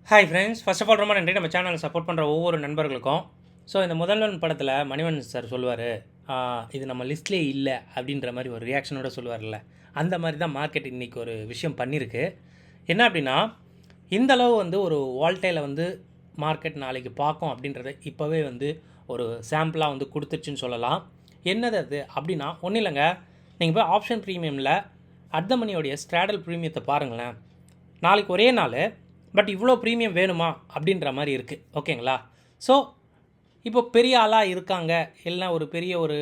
Hi friends, first of all ரொம்ப நன்றி நம்ம சேனலை சப்போர்ட் பண்ணுற ஒவ்வொரு நண்பர்களுக்கும். ஸோ இந்த முதல்வன் படத்தில் மணிவண்ணன் சார் சொல்லுவார், இது நம்ம லிஸ்ட்லேயே இல்லை அப்படின்ற மாதிரி ஒரு ரியாக்ஷனோட சொல்லுவார்ல, அந்த மாதிரி தான் மார்க்கெட் இன்றைக்கி ஒரு விஷயம் பண்ணியிருக்கு. என்ன அப்படின்னா, இந்த அளவு வந்து ஒரு வால்டையில் வந்து மார்க்கெட் நாளைக்கு பார்க்கும் அப்படின்றத இப்போவே வந்து ஒரு சாம்பிளாக வந்து கொடுத்துருச்சுன்னு சொல்லலாம். என்னது அது அப்படின்னா ஒன்றும் இல்லைங்க, நீங்கள் போய் ஆப்ஷன் ப்ரீமியமில் அட் மணியோடைய ஸ்ட்ராடல் ப்ரீமியத்தை பாருங்களேன். நாளைக்கு ஒரே நாள் பட் இவ்வளோ ப்ரீமியம் வேணுமா அப்படின்ற மாதிரி இருக்குது. ஓகேங்களா? ஸோ இப்போ பெரிய ஆளாக இருக்காங்க, இல்லை ஒரு பெரிய ஒரு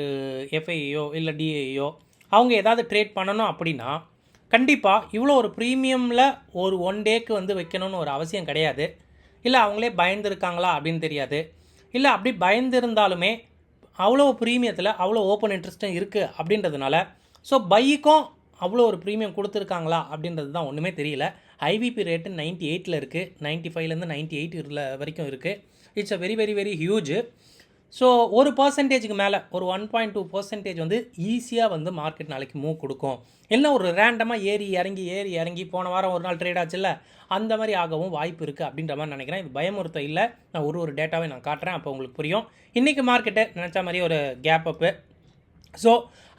எஃப்ஐயோ இல்லை டிஏயோ அவங்க ஏதாவது ட்ரேட் பண்ணணும் அப்படின்னா கண்டிப்பாக இவ்வளோ ஒரு ப்ரீமியமில் ஒரு ஒன் டேக்கு வந்து வைக்கணும்னு ஒரு அவசியம் கிடையாது. இல்லை அவங்களே பயந்துருக்காங்களா அப்படின்னு தெரியாது. இல்லை அப்படி பயந்துருந்தாலுமே அவ்வளோ ப்ரீமியத்தில் அவ்வளோ ஓப்பன் இன்ட்ரெஸ்ட்டும் இருக்குது அப்படின்றதுனால ஸோ பைக்கும் அவ்வளோ ஒரு ப்ரீமியம் கொடுத்துருக்காங்களா அப்படின்றது தான் ஒன்றுமே தெரியல. ஐவிபி ரேட்டு 98 இருக்குது, 95லேருந்து 98 வரைக்கும் இருக்குது. It's a very very very huge. So ஒரு பர்சன்டேஜுக்கு மேலே ஒரு 1.2% வந்து ஈஸியாக வந்து மார்க்கெட் நாளைக்கு மூவ் கொடுக்கும். இல்லை ஒரு ரேண்டமாக ஏறி இறங்கி போன வாரம் ஒரு நாள் ட்ரேட் ஆச்சுல்ல, அந்த மாதிரி ஆகவும் வாய்ப்பு இருக்குது அப்படின்ற மாதிரி நினைக்கிறேன். இது பயமுறுத்த இல்லை, நான் ஒரு டேட்டாவை நான் காட்டுறேன், அப்போ உங்களுக்கு புரியும். இன்றைக்கி மார்க்கெட்டு நினச்ச மாதிரி ஒரு கேப் அப்பு. ஸோ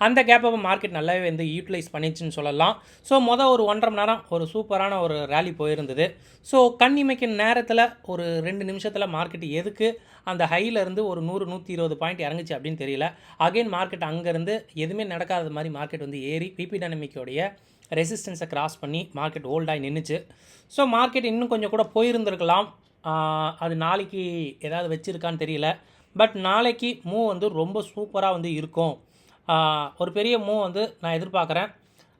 அந்த கேப்பை மார்க்கெட் நல்லாவே வந்து யூட்டிலைஸ் பண்ணிச்சுன்னு சொல்லலாம். ஸோ ஒரு 1.5 மணி நேரம் ஒரு சூப்பரான ஒரு ரேலி போயிருந்தது. ஸோ கண் இமைக்கும் நேரத்தில் ஒரு 2 நிமிஷத்தில் மார்க்கெட் எதுக்கு அந்த ஹையிலேருந்து ஒரு 100-120 பாயிண்ட் இறங்குச்சு அப்படின்னு தெரியல. அகைன் மார்க்கெட் அங்கேருந்து எதுவுமே நடக்காத மாதிரி மார்க்கெட் வந்து ஏறி பிபி டைனமிக்கோடைய ரெசிஸ்டன்ஸை கிராஸ் பண்ணி மார்க்கெட் ஹோல்டாகி நின்றுச்சு. ஸோ மார்க்கெட் இன்னும் கொஞ்சம் கூட போயிருந்திருக்கலாம். அது நாளைக்கு ஏதாவது வச்சுருக்கான்னு தெரியல. பட் நாளைக்கு மூவ் வந்து ரொம்ப சூப்பராக வந்து இருக்கும். ஒரு பெரிய மூவ் வந்து நான் எதிர்பார்க்குறேன்.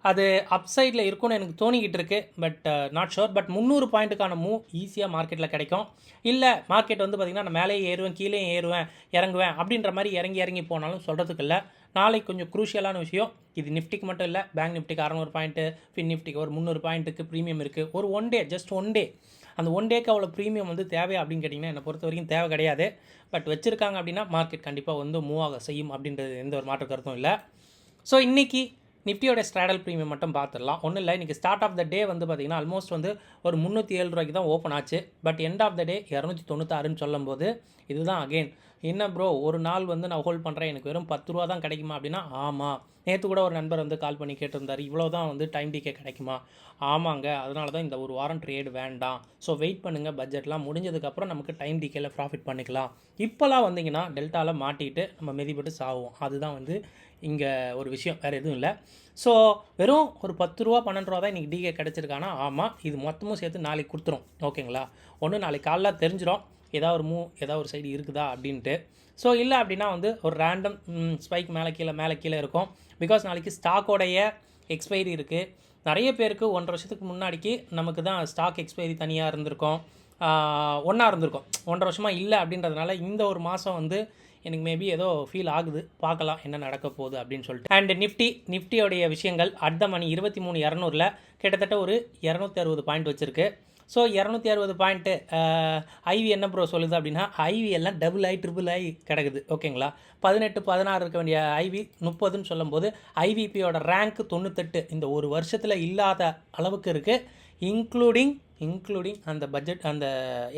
அது அப்சைடில் இருக்கும்னு எனக்கு தோணிக்கிட்டு இருக்குது. But not sure. பட் 300 பாயிண்ட்டுக்கான மூவ் ஈஸியாக மார்க்கெட்டில் கிடைக்கும். இல்லை மார்க்கெட் வந்து பார்த்திங்கன்னா நான் மேலே ஏறுவேன், கீழே ஏறுவேன், இறங்குவேன் அப்படின்ற மாதிரி இறங்கி போனாலும் சொல்கிறதுக்கு இல்லை. நாளைக்கு கொஞ்சம் குரூஷியலான விஷயம். இது நிஃப்டிக்கு மட்டும் இல்லை, பேங்க் நிஃப்டிக்கு 600 பாயிண்ட்டு, ஃபின் நிஃப்டிக்கு ஒரு 300 பாயிண்ட்டுக்கு ப்ரீமியம் இருக்குது. ஒரு one day, just one day, அந்த ஒன் டேக்கு அவ்வளோ ப்ரீமியம் வந்து தேவை அப்படின்னு கேட்டிங்கன்னா என்னை பொறுத்த வரைக்கும் தேவை கிடையாது. பட் வச்சுருக்காங்க அப்படின்னா மார்க்கெட் கண்டிப்பாக வந்து மூவ் ஆக செய்யும் அப்படின்றது எந்த ஒரு மாற்று கருத்தும் இல்லை. ஸோ இன்றைக்கி நிஃப்டியோட ஸ்ட்ராடல் ப்ரீமியம் மட்டும் பார்த்துடலாம். ஒன்றும் இல்லை, இன்றைக்கி ஸ்டார்ட் ஆஃப் த டே வந்து பார்த்திங்கன்னா ஆல்மோஸ்ட் வந்து ஒரு 307 ரூபாய்க்கு தான் ஓப்பன் ஆச்சு. பட் எண்ட் ஆஃப் த டே 296ன்னு சொல்லும்போது இதுதான் அகெயின் என்ன ப்ரோ ஒரு நாள் வந்து நான் ஹோல்ட் பண்ணுறேன், எனக்கு வெறும் 10 ரூபா தான் கிடைக்குமா அப்படின்னா ஆமாம். நேற்று கூட ஒரு நண்பர் வந்து கால் பண்ணி கேட்டிருந்தார், இவ்வளோ தான் வந்து டைம் டிகே கிடைக்குமா? ஆமாங்க, அதனால தான் இந்த ஒரு வாரம் ட்ரேடு வேண்டாம், ஸோ வெயிட் பண்ணுங்கள், பட்ஜெட்லாம் முடிஞ்சதுக்கப்புறம் நமக்கு டைம் டிகேல ப்ராஃபிட் பண்ணிக்கலாம். இப்போலாம் வந்தீங்கன்னா டெல்டாவில் மாட்டிட்டு நம்ம மெதிப்பட்டு சாவோம். அதுதான் வந்து இங்கே ஒரு விஷயம், வேறு எதுவும் இல்லை. ஸோ வெறும் ஒரு 10 ரூபா 12 ரூபா தான் இன்றைக்கி டிகே கிடச்சிருக்கானா? ஆமாம், இது மொத்தமும் சேர்த்து நாளைக்கு கொடுத்துரும். ஓகேங்களா? ஒன்று நாளைக்கு காலைல தெரிஞ்சிடும் ஏதாவது ஒரு மூவ் ஏதாவது ஒரு சைடு இருக்குதா அப்படின்ட்டு. ஸோ இல்லை அப்படின்னா வந்து ஒரு ரேண்டம் ஸ்பைக் மேலே கீழே இருக்கும். பிகாஸ் நாளைக்கு ஸ்டாக்கோடைய எக்ஸ்பைரி இருக்குது. நிறைய பேருக்கு 1.5 வருஷத்துக்கு முன்னாடிக்கு நமக்கு தான் ஸ்டாக் எக்ஸ்பைரி தனியாக இருந்திருக்கும், ஒன்றா இருந்திருக்கும். 1.5 வருஷமாக இல்லை அப்படின்றதுனால இந்த ஒரு மாதம் வந்து எனக்கு மேபி ஏதோ ஃபீல் ஆகுது. பார்க்கலாம் என்ன நடக்க போகுது அப்படின்னு சொல்லிட்டு. அண்ட் நிஃப்டியோடைய விஷயங்கள் அட் த மணி 23,200 கிட்டத்தட்ட ஒரு 260 பாயிண்ட் வச்சுருக்கு. ஸோ 260 பாயிண்ட்டு ஐவி என்ன ப்ரோ சொல்லுது அப்படின்னா, ஐவி எல்லாம் டபுள் ஆகி ட்ரிபிள் ஆகி கிடக்குது. ஓகேங்களா? 18-16 இருக்க வேண்டிய ஐவி 30ன்னு சொல்லும்போது ஐவிபியோட ரேங்க் 98 இந்த ஒரு வருஷத்தில் இல்லாத அளவுக்கு இருக்குது. இன்க்ளூடிங் அந்த பட்ஜெட் அந்த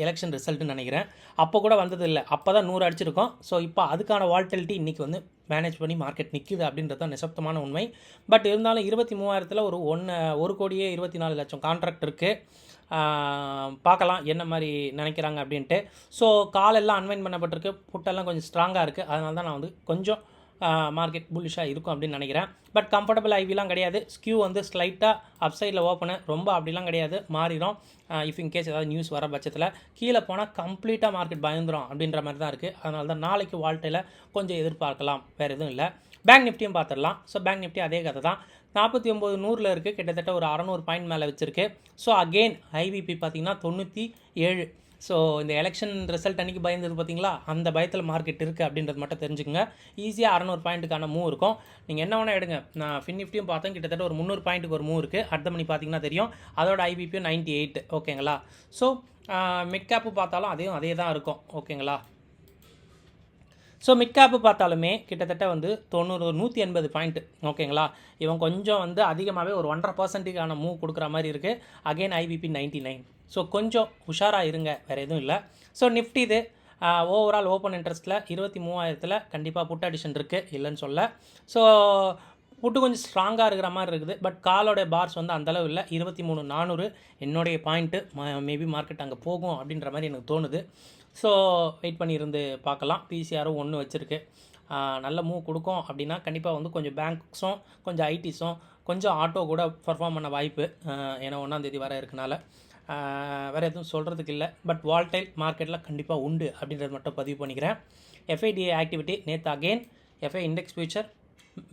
எலெக்ஷன் ரிசல்ட்டுன்னு நினைக்கிறேன். அப்போ கூட வந்தது இல்லை, அப்போ தான் 100 அடிச்சிருக்கோம். ஸோ இப்போ அதுக்கான வால்டிலிட்டி இன்றைக்கி வந்து மேனேஜ் பண்ணி மார்க்கெட் நிற்கிது அப்படின்றது தான் நிசப்தமான உண்மை. பட் இருந்தாலும் 23,000 ஒரு 1,24,00,000 கான்ட்ராக்ட் இருக்குது. பார்க்கலாம் என்ன மாதிரி நினைக்கிறாங்க அப்படின்ட்டு. ஸோ காலெல்லாம் அன்வைன் பண்ணப்பட்டிருக்கு, புட்டெல்லாம் கொஞ்சம் ஸ்ட்ராங்காக இருக்குது. அதனால தான் நான் வந்து கொஞ்சம் மார்க்கெட் புல்லிஷாக இருக்கும் அப்படின்னு நினைக்கிறேன். பட் கம்ஃபர்டபுள் ஐவிலாம் கிடையாது. ஸ்கியூ வந்து ஸ்லைட்டாக அப்சைடில் ஓப்பனு, ரொம்ப அப்படிலாம் கிடையாது, மாறிடும். இஃப் இன்கேஸ் ஏதாவது நியூஸ் வர பட்சத்தில் கீழே போனால் கம்ப்ளீட்டாக மார்க்கெட் பயந்துடும் அப்படின்ற மாதிரி தான் இருக்குது. அதனால தான் நாளைக்கு வால்டையில் கொஞ்சம் எதிர்பார்க்கலாம், வேறு எதுவும் இல்லை. பேங்க் நிஃப்டியும் பார்த்துடலாம். ஸோ பேங்க் நிஃப்டி அதே கதை தான், 49,100 இருக்குது, கிட்டத்தட்ட ஒரு 600 பாயிண்ட் மேலே வச்சுருக்கு. ஸோ அகெயின் ஐவிபி பார்த்திங்கன்னா 97. ஸோ இந்த எலெக்ஷன் ரிசல்ட் அன்றைக்கி பயந்தது பார்த்திங்களா, அந்த பயத்தில் மார்க்கெட் இருக்குது அப்படின்றது மட்டும் தெரிஞ்சுக்கோங்க. ஈஸியாக 600 பாயிண்ட்டுக்கான மூவ் இருக்கும். நீங்கள் என்ன வேணால் எடுங்க. நான் ஃபின் நிஃப்டியும் பார்த்தேன், கிட்டத்தட்ட ஒரு 300 பாயிண்ட்டுக்கு ஒரு மூவ் இருக்குது. அடுத்த மணி பார்த்திங்கன்னா தெரியும். அதோட ஐபிபியும் 98. ஓகேங்களா? ஸோ மிட் கேப்பு பார்த்தாலும் அதே தான் இருக்கும். ஓகேங்களா? ஸோ மிட் கேப்பு பார்த்தாலுமே கிட்டத்தட்ட வந்து 180 பாயிண்ட்டு. ஓகேங்களா? இவன் கொஞ்சம் வந்து அதிகமாகவே ஒரு 1.5% மூவ் கொடுக்குற மாதிரி இருக்குது. Again IPP 99. ஸோ கொஞ்சம் உஷாராக இருங்க, வேறு எதுவும் இல்லை. ஸோ நிஃப்டி இது ஓவரால் ஓப்பன் இன்ட்ரெஸ்ட்டில் 23,000 கண்டிப்பாக புட் அடிஷன் இருக்குது, இல்லைன்னு சொல்ல. ஸோ புட்டு கொஞ்சம் ஸ்ட்ராங்காக இருக்கிற மாதிரி இருக்குது. பட் காலோடைய பார்ஸ் வந்து அந்தளவு இல்லை. 23,400 என்னுடைய பாயிண்ட்டு. மேபி மார்க்கெட் அங்கே போகும் அப்படின்ற மாதிரி எனக்கு தோணுது. ஸோ வெயிட் பண்ணியிருந்து பார்க்கலாம். பிசிஆரும் 1 வச்சுருக்கு. நல்ல மூவ் கொடுக்கும் அப்படின்னா கண்டிப்பாக வந்து கொஞ்சம் பேங்க்ஸும் கொஞ்சம் ஐடிஸும் கொஞ்சம் ஆட்டோ கூட பர்ஃபார்ம் பண்ண வாய்ப்பு. ஏன்னா 1ஆம் தேதி வர இருக்கனால வேறு எதுவும் சொல்கிறதுக்கு இல்லை. பட் வால்டைல் மார்க்கெட்டில் கண்டிப்பாக உண்டு அப்படின்றது மட்டும் பதிவு பண்ணிக்கிறேன். எஃப்ஐடிஏ ஆக்டிவிட்டி நேற்று அகெயின் எஃப்ஐ இண்டெக்ஸ் ஃபியூச்சர்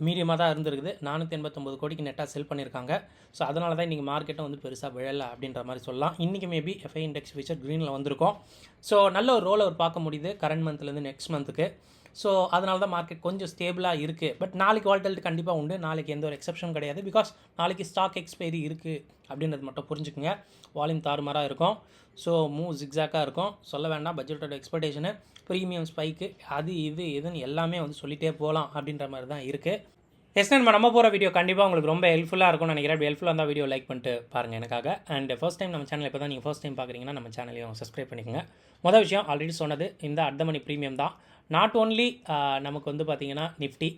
மீடியமாக தான் இருந்திருக்குது. 489 கோடிக்கு நெட்டாக செல் பண்ணியிருக்காங்க. ஸோ அதனால தான் இன்றைக்கி மார்க்கெட்டும் வந்து பெருசாக விழலை அப்படின்ற மாதிரி சொல்லலாம். இன்றைக்கி மேபி எஃப்ஐ இண்டெக்ஸ் ஃபியூச்சர் க்ரீனில் வந்திருக்கும். ஸோ நல்ல ஒரு ரோல் அவர் பார்க்க முடியுது கரண்ட் மந்த்லேருந்து நெக்ஸ்ட் மந்த்துக்கு. ஸோ அதனால தான் மார்க்கெட் கொஞ்சம் ஸ்டேபிளாக இருக்குது. பட் நாளைக்கு வால்டைலிட்டி கண்டிப்பாக உண்டு. நாளைக்கு எந்த ஒரு எக்ஸப்ஷனும் கிடையாது. பிகாஸ் நாளைக்கு ஸ்டாக் எக்ஸ்பைரி இருக்குது அப்படின்றது மட்டும் புரிஞ்சுக்குங்க. வால்யூம் தாறுமாறாக இருக்கும். ஸோ மூவ் ஜிக்ஸாக்காக இருக்கும். சொல்ல வேண்டாம், பட்ஜெட்டோட எக்ஸ்பெக்டேஷனு ப்ரீமியம் ஸ்பைக்கு அது இது இதுன்னு எல்லாமே வந்து சொல்லிகிட்டே போகலாம் அப்படின்ற மாதிரி தான் இருக்குது. நம்ம போகிற வீடியோ கண்டிப்பாக உங்களுக்கு ரொம்ப ஹெல்ப்ஃபுல்லாக இருக்கும்னு நினைக்கிறேன். அப்படி ஹெல்ப்ஃபுல்லாக இருந்தால் வீடியோ லைக் பண்ணிட்டு பாருங்கள் எனக்காக. அண்ட் ஃபர்ஸ்ட் டைம் நம்ம சேனல் இப்போ தான் நீங்கள் ஃபர்ஸ்ட் டைம் பார்க்குறீங்கன்னா நம்ம சேனலையும் சப்ஸ்கிரைப் பண்ணிக்கோங்க. மொதல் விஷயம் ஆல்ரெடி சொன்னது, இந்த அர்த்தமணி ப்ரீமியம் தான். நாட் ஓன்லி நமக்கு வந்து பார்த்திங்கன்னா நிஃப்டி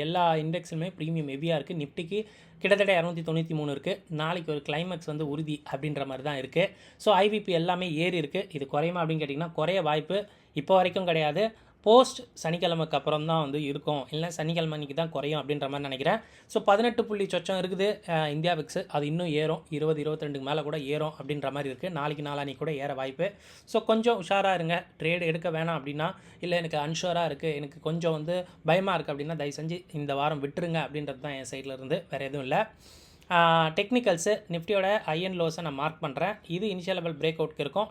எல்லா இண்டெக்ஸுமே ப்ரீமியம் ஹெவியாக இருக்குது. நிஃப்டிக்கு கிட்டத்தட்ட 293 இருக்குது. நாளைக்கு ஒரு கிளைமேக்ஸ் வந்து உறுதி அப்படின்ற மாதிரி தான் இருக்குது. ஸோ ஐவிபி எல்லாமே ஏறி இருக்குது. இது குறையுமா அப்படின்னு கேட்டிங்கன்னா குறைய வாய்ப்பு இப்போ வரைக்கும் கிடையாது. போஸ்ட் சனிக்கிழமைக்கு அப்புறம் தான் வந்து இருக்கும், இல்லை சனிக்கிழமை அன்றைக்கி தான் குறையும் அப்படின்ற மாதிரி நினைக்கிறேன். ஸோ 18 புள்ளி சொச்சம் இருக்குது இந்தியா விக்ஸ். அது இன்னும் ஏறும், 20-22 மேலே கூட ஏறும் அப்படின்ற மாதிரி இருக்குது. நாளைக்கு நாளானிக்கு கூட ஏற வாய்ப்பு. ஸோ கொஞ்சம் உஷாராக இருங்க. ட்ரேடு எடுக்க வேணாம் அப்படின்னா, இல்லை எனக்கு அன்ஷூராக இருக்குது, எனக்கு கொஞ்சம் வந்து பயமாக இருக்குது அப்படின்னா தயவு செஞ்சு இந்த வாரம் விட்டுருங்க அப்படின்றது தான் என் சைடில் இருந்து, வேறு எதுவும் இல்லை. டெக்னிக்கல்ஸு நிஃப்டியோட ஹை அண்ட் லோஸை நான் மார்க் பண்ணுறேன். இது இனிஷியல் லெவல் பிரேக் அவுட்க்கு இருக்கும்.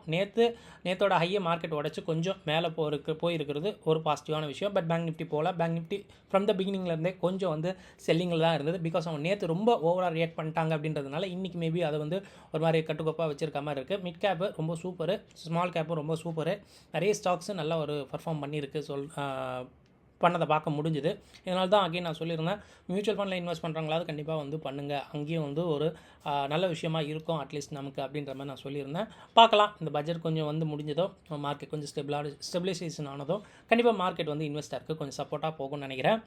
நேற்றோட ஹையை மார்க்கெட் உடச்சி கொஞ்சம் மேலே போயிருக்கிறது ஒரு பாசிட்டிவான விஷயம். பட் பேங்க் நிஃப்டி போகல. பேங்க் நிஃப்டி ஃப்ரம் த பிகினிங்லேருந்தே கொஞ்சம் வந்து செல்லிங்கில் தான் இருந்தது. பிகாஸ் அவங்க நேற்று ரொம்ப ஓவராக ரியாக்ட் பண்ணிட்டாங்க அப்படின்றதுனால இன்றைக்கி மேபி அதை வந்து ஒரு மாதிரி கட்டுக்கோப்பாக வச்சிருக்க மாதிரி இருக்குது. மிட் கேப்பு ரொம்ப சூப்பரு, ஸ்மால் கேப்பும் ரொம்ப சூப்பரு. நிறைய ஸ்டாக்ஸு நல்லா ஒரு பர்ஃபார்ம் பண்ணியிருக்கு பண்ணதை பார்க்க முடிஞ்சுது. இதனால தான் அகைன் நான் சொல்லியிருந்தேன், மியூச்சுவல் ஃபண்டில் இன்வெஸ்ட் பண்ணுறாங்களாவது கண்டிப்பாக வந்து பண்ணுங்கள். அங்கேயும் வந்து ஒரு நல்ல விஷயமா இருக்கும் அட்லீஸ்ட் நமக்கு அப்படின்ற மாதிரி நான் சொல்லியிருந்தேன். பார்க்கலாம், இந்த பட்ஜெட் கொஞ்சம் வந்து முடிஞ்சதோ, மார்க்கெட் கொஞ்சம் ஸ்டெபிலைசேஷன் ஆனதோ கண்டிப்பாக மார்க்கெட் வந்து இன்வெஸ்டருக்கு கொஞ்சம் சப்போர்ட்டாக போகும்னு நினைக்கிறேன்.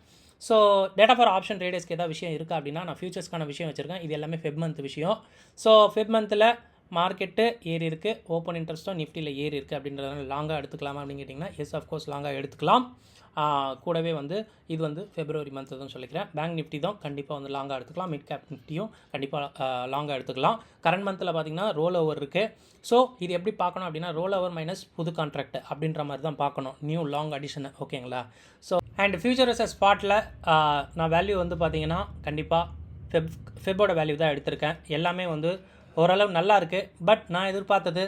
ஸோ டேட்டா ஃபார் ஆப்ஷன் ட்ரேடர்ஸ்க்கு ஏதாவது விஷயம் இருக்கா அப்படின்னா, நான் ஃபியூச்சர்ஸ்க்கான விஷயம் வச்சுருக்கேன். இது எல்லாமே ஃபெப் மந்த் விஷயம். ஸோ ஃபெப் மந்தில் மார்க்கெட்டு ஏறி இருக்குது, ஓப்பன் இன்ட்ரெஸ்ட்டும் நிஃப்டியில் ஏறி இருக்குது அப்படின்றதுனால லாங்காக எடுத்துக்கலாமா அப்படின்னு கேட்டிங்கன்னா எஸ் ஆஃப்கோர்ஸ் லாங்காக எடுத்துக்கலாம். கூடவே வந்து இது வந்து ஃபெப்ரவரி மந்த்து தான் சொல்லிக்கிறேன். பேங்க் நிஃப்டி தான் கண்டிப்பாக வந்து லாங்காக எடுத்துக்கலாம். மிட் கேப் நிஃப்டியும் கண்டிப்பாக லாங்காக எடுத்துக்கலாம். கரண்ட் மந்தில் பார்த்திங்கன்னா ரோல் ஓவர் இருக்குது. ஸோ இது எப்படி பார்க்கணும் அப்படின்னா, ரோல் ஓவர் மைனஸ் புது கான்ட்ராக்ட் அப்படின்ற மாதிரி தான் பார்க்கணும், நியூ லாங் அடிஷன். ஓகேங்களா? ஸோ அண்ட் ஃபியூச்சர் வெர்சஸ் ஸ்பாட்டில் நான் வேல்யூ வந்து பார்த்திங்கன்னா கண்டிப்பாக ஃபெப்போட வேல்யூ தான் எடுத்திருக்கேன். எல்லாமே வந்து ஓரளவு நல்லா இருக்குது. பட் நான் எதிர்பார்த்தது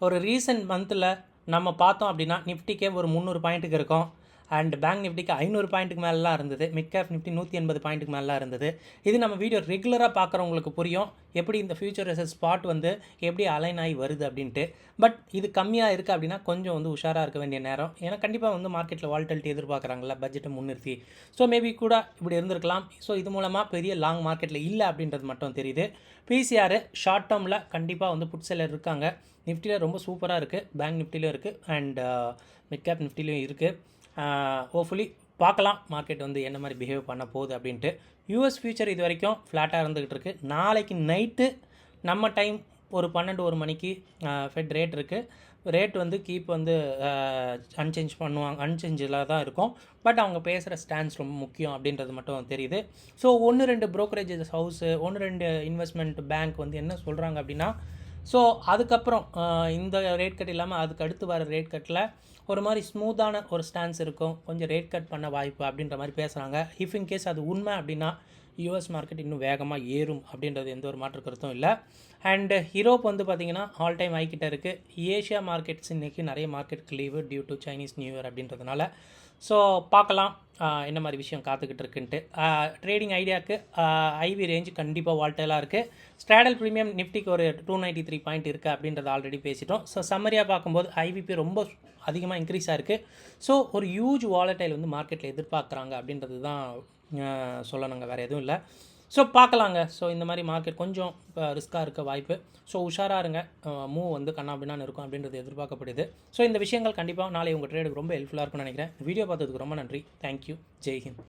ஒரு ரீசெண்ட் மந்தில் நம்ம பார்த்தோம் அப்படின்னா நிஃப்டிக்கே ஒரு 300 பாயிண்ட்டுக்கு இருக்கும். அண்ட் பேங்க் நிஃப்டிக்கு 500 பாயிண்ட்டுக்கு மேலாம் இருந்தது. மிட் கேப் நிஃப்டி 180 பாயிண்ட்டுக்கு மேலாம் இருந்தது. இது நம்ம வீடியோ ரெகுலராக பார்க்குறவங்களுக்கு புரியும் எப்படி இந்த ஃபியூச்சர் வெர்சஸ் ஸ்பாட் வந்து எப்படி அலைன் ஆகி வருது அப்படின்ட்டு. பட் இது கம்மியாக இருக்குது அப்படின்னா கொஞ்சம் வந்து உஷாராக இருக்க வேண்டிய நேரம். ஏன்னா கண்டிப்பாக வந்து மார்க்கெட்டில் வால்டிலிட்டி எதிர்பார்க்குறாங்களா பட்ஜெட்டை முன்னிறுத்தி. ஸோ மேபி கூட இப்படி இருந்திருக்கலாம். ஸோ இது மூலமாக பெரிய லாங் மார்க்கெட்டில் இல்லை அப்படின்றது மட்டும் தெரியுது. பிசிஆர் ஷார்ட் டேர்மில் கண்டிப்பாக வந்து புட் செல்லர் இருக்காங்க. நிஃப்டியில் ரொம்ப சூப்பராக இருக்குது, பேங்க் நிஃப்டிலையும் இருக்குது, அண்ட் மிட் கேப் நிஃப்டிலையும் இருக்குது. ஹோப்ஃபுல்லி பார்க்கலாம் மார்க்கெட் வந்து என்ன மாதிரி பிஹேவ் பண்ண போகுது அப்படின்ட்டு. யூஎஸ் ஃபியூச்சர் இது வரைக்கும் ஃப்ளாட்டாக இருந்துக்கிட்டு இருக்குது. நாளைக்கு நைட்டு நம்ம டைம் ஒரு 12-1 மணிக்கு ஃபெட் ரேட் இருக்குது. ரேட் வந்து கீப் வந்து அன்சேஞ்சில் தான் இருக்கும். பட் அவங்க பேசுகிற ஸ்டாண்ட்ஸ் ரொம்ப முக்கியம் அப்படின்றது மட்டும் தெரியுது. So 1-2 brokerages house, 1-2 investment bank வந்து என்ன சொல்கிறாங்க அப்படின்னா, ஸோ அதுக்கப்புறம் இந்த ரேட் கட் இல்லாமல் அதுக்கு அடுத்து வர ரேட் கட்டில் ஒரு மாதிரி ஸ்மூத்தான ஒரு ஸ்டான்ஸ் இருக்கும், கொஞ்சம் ரேட் கட் பண்ண வாய்ப்பு அப்படின்ற மாதிரி பேசுகிறாங்க. இஃப் இன்கேஸ் அது உண்மை அப்படின்னா யூஎஸ் மார்க்கெட் இன்னும் வேகமாக ஏறும் அப்படின்றது எந்த ஒரு மாற்று கருத்தும் இல்லை. அண்டு யூரோப் வந்து பார்த்திங்கன்னா ஆல் டைம் ஹைக்கிட்ட இருக்குது. ஏஷியா மார்க்கெட்ஸ் இன்றைக்கி நிறைய மார்க்கெட்டுக்கு leave due to Chinese new year அப்படின்றதுனால. ஸோ பார்க்கலாம் என்ன மாதிரி விஷயம் காத்துக்கிட்டு இருக்குன்ட்டு. ட்ரேடிங் ஐடியாவுக்கு ஐவி ரேஞ்ச் கண்டிப்பாக வால்டேலாக இருக்குது. ஸ்ட்ராடல் ப்ரீமியம் நிஃப்டிக்கு ஒரு 293 பாயிண்ட் இருக்குது அப்படின்றத ஆல்ரெடி பேசிட்டோம். ஸோ சம்மரியாக பார்க்கும்போது ஐவிபி ரொம்ப அதிகமாக இன்க்ரீஸ் ஆகிருக்கு. ஸோ ஒரு ஹியூஜ் வாலடைல் வந்து மார்க்கெட்டில் எதிர்பார்க்குறாங்க அப்படின்றது தான் சொல்லணுங்க, வேறு எதுவும் இல்லை. ஸோ பார்க்கலாங்க. ஸோ இந்த மாதிரி மார்க்கெட் கொஞ்சம் ரிஸ்க்காக இருக்க வாய்ப்பு. ஸோ உஷாராக இருங்க. மூவ் வந்து கண்ணா பின்னான்னு இருக்கும் அப்படின்றது எதிர்பார்க்கப்படுது. ஸோ இந்த விஷயங்கள் கண்டிப்பாக நாளை உங்கள் ட்ரேடுக்கு ரொம்ப ஹெல்ப்ஃபுல்லாக இருக்கும்னு நினைக்கிறேன். வீடியோ பார்த்ததுக்கு ரொம்ப நன்றி. தேங்க்யூ. ஜெய் ஹிந்த்.